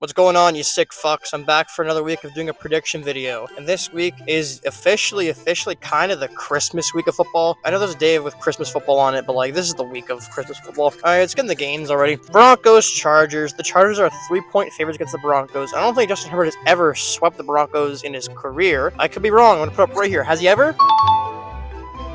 What's going on, you sick fucks? I'm back for another week of doing a prediction video. And this week is officially kind of the Christmas week of football. I know there's a day with Christmas football on it, but this is the week of Christmas football. Alright, let's get in the games already. Broncos, Chargers. The Chargers are 3-point favorites against the Broncos. I don't think Justin Herbert has ever swept the Broncos in his career. I could be wrong. I'm going to put up right here. Has he ever?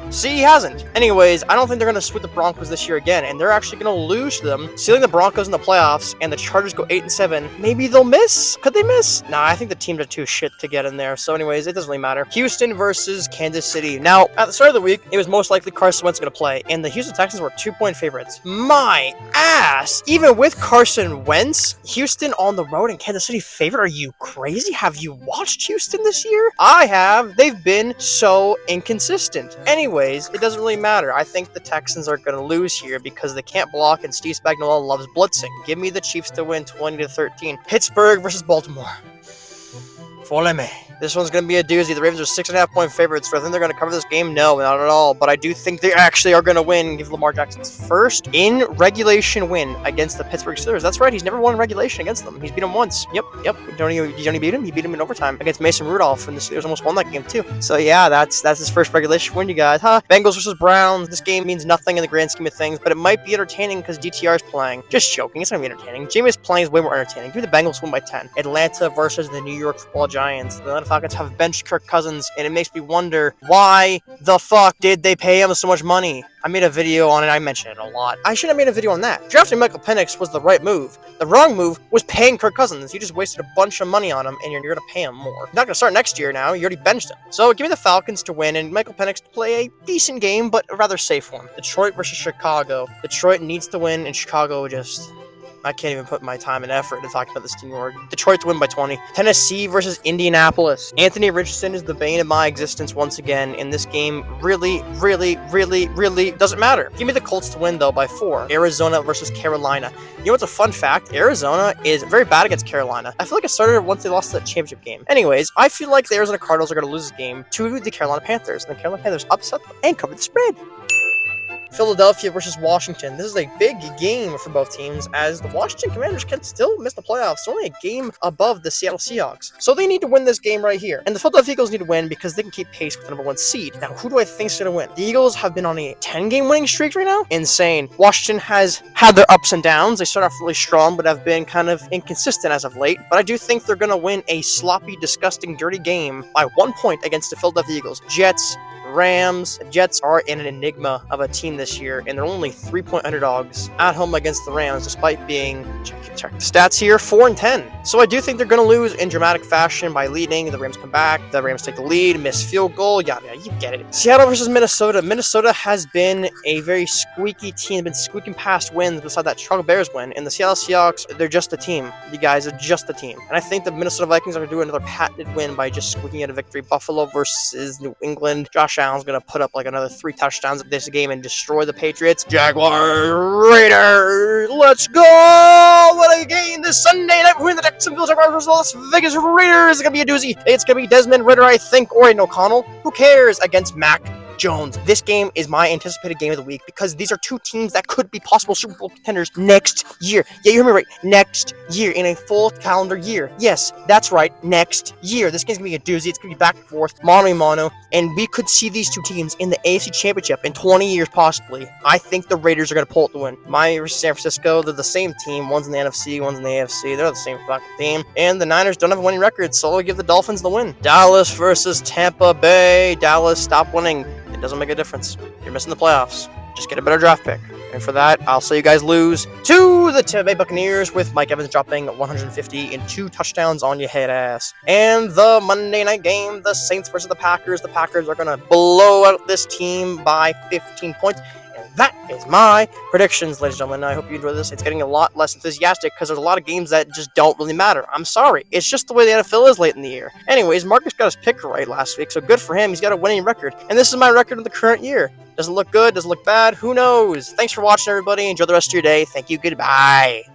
See, he hasn't. Anyways, I don't think they're going to sweep the Broncos this year again, and they're actually going to lose to them, sealing the Broncos in the playoffs, and the Chargers go 8-7. Maybe they'll miss? Could they miss? Nah, I think the teams are too shit to get in there. So anyways, it doesn't really matter. Houston versus Kansas City. Now, at the start of the week, it was most likely Carson Wentz going to play, and the Houston Texans were 2-point favorites. My ass! Even with Carson Wentz, Houston on the road and Kansas City favorite? Are you crazy? Have you watched Houston this year? I have. They've been so inconsistent. Anyways, it doesn't really matter. I think the Texans are going to lose here because they can't block and Steve Spagnuolo loves blitzing. Give me the Chiefs to win 20-13. Pittsburgh versus Baltimore. Follow me. This one's going to be a doozy. The Ravens are 6.5-point favorites. Do I think they're going to cover this game? No, not at all. But I do think they actually are going to win and give Lamar Jackson's first in regulation win against the Pittsburgh Steelers. That's right. He's never won in regulation against them. He's beat them once. Yep. Don't he beat him? He beat him in overtime against Mason Rudolph, and the Steelers almost won that game too. So yeah, that's his first regulation win, you guys. Bengals versus Browns. This game means nothing in the grand scheme of things, but it might be entertaining because DTR is playing. Just joking. It's not going to be entertaining. Jameis playing is way more entertaining. Give me the Bengals win by 10. Atlanta versus the New York Football Giants. The Atlanta Falcons have benched Kirk Cousins, and it makes me wonder, why the fuck did they pay him so much money? I made a video on it. I mentioned it a lot. I should have made a video on that. Drafting Michael Penix was the right move. The wrong move was paying Kirk Cousins. You just wasted a bunch of money on him, and you're going to pay him more. You're not going to start next year now. You already benched him. So give me the Falcons to win, and Michael Penix to play a decent game, but a rather safe one. Detroit versus Chicago. Detroit needs to win, and Chicago just... I can't even put my time and effort into talking about this team. Detroit to win by 20. Tennessee versus Indianapolis. Anthony Richardson is the bane of my existence once again in this game. Really doesn't matter. Give me the Colts to win, though, by 4. Arizona versus Carolina. You know what's a fun fact? Arizona is very bad against Carolina. I feel like it started once they lost that championship game. Anyways, I feel like the Arizona Cardinals are going to lose this game to the Carolina Panthers. And the Carolina Panthers upset them and covered the spread. Philadelphia versus Washington. This is a big game for both teams as the Washington Commanders can still miss the playoffs. They're only a game above the Seattle Seahawks. So they need to win this game right here. And the Philadelphia Eagles need to win because they can keep pace with the number 1 seed. Now, who do I think is going to win? The Eagles have been on a 10-game winning streak right now. Insane. Washington has had their ups and downs. They start off really strong, but have been kind of inconsistent as of late. But I do think they're going to win a sloppy, disgusting, dirty game by 1 point against the Philadelphia Eagles. Jets, Rams. Jets are in an enigma of a team this year, and they're only 3-point underdogs at home against the Rams, despite being, check the stats here, 4-10. So I do think they're going to lose in dramatic fashion by leading. The Rams come back, the Rams take the lead, miss field goal, yeah, you get it. Seattle versus Minnesota. Minnesota has been a very squeaky team, been squeaking past wins beside that Chicago Bears win, and the Seattle Seahawks, they're just a team. You guys are just a team. And I think the Minnesota Vikings are going to do another patented win by just squeaking out a victory. Buffalo versus New England. Josh Allen's going to put up another 3 touchdowns of this game and destroy the Patriots. Jaguars, Raiders, let's go! What a game this Sunday night between the Texans versus the Las Vegas Raiders. It's going to be a doozy. It's going to be Desmond Ridder, I think, or Aiden O'Connell. Who cares? Against Mac Jones. This game is my anticipated game of the week because these are two teams that could be possible Super Bowl contenders next year. Yeah, you heard me right. Next year, in a full calendar year. Yes, that's right. Next year. This game's going to be a doozy. It's going to be back and forth, mano a mano, and we could see these two teams in the AFC Championship in 20 years possibly. I think the Raiders are going to pull it to win. Miami versus San Francisco, they're the same team. One's in the NFC, one's in the AFC. They're the same fucking team. And the Niners don't have a winning record, so I'll give the Dolphins the win. Dallas versus Tampa Bay. Dallas, stop winning. It doesn't make a difference. You're missing the playoffs. Just get a better draft pick. And for that, I'll say you guys lose to the Tampa Bay Buccaneers with Mike Evans dropping 150 and 2 touchdowns on your head ass. And the Monday night game, the Saints versus the Packers. The Packers are going to blow out this team by 15 points. That is my predictions, ladies and gentlemen. I hope you enjoy this. It's getting a lot less enthusiastic because there's a lot of games that just don't really matter. I'm sorry. It's just the way the NFL is late in the year. Anyways, Marcus got his pick right last week, so good for him. He's got a winning record. And this is my record of the current year. Does it look good? Does it look bad? Who knows? Thanks for watching, everybody. Enjoy the rest of your day. Thank you. Goodbye.